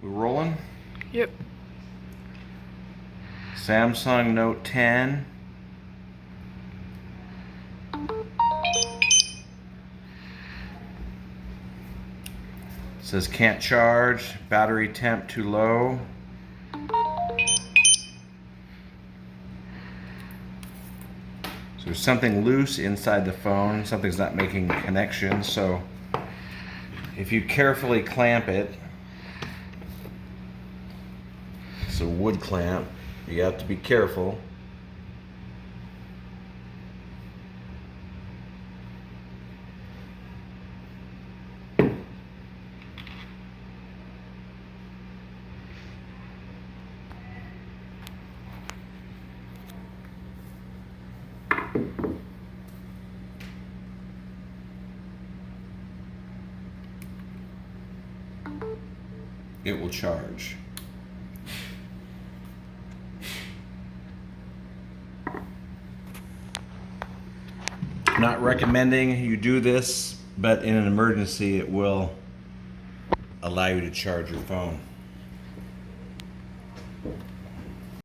We rolling? Yep. Samsung Note 10. Says can't charge, battery temp too low. So there's something loose inside the phone, something's not making connection, so if you carefully clamp it, it's a wood clamp, you have to be careful. It will charge. Not recommending you do this, but in an emergency it will allow you to charge your phone.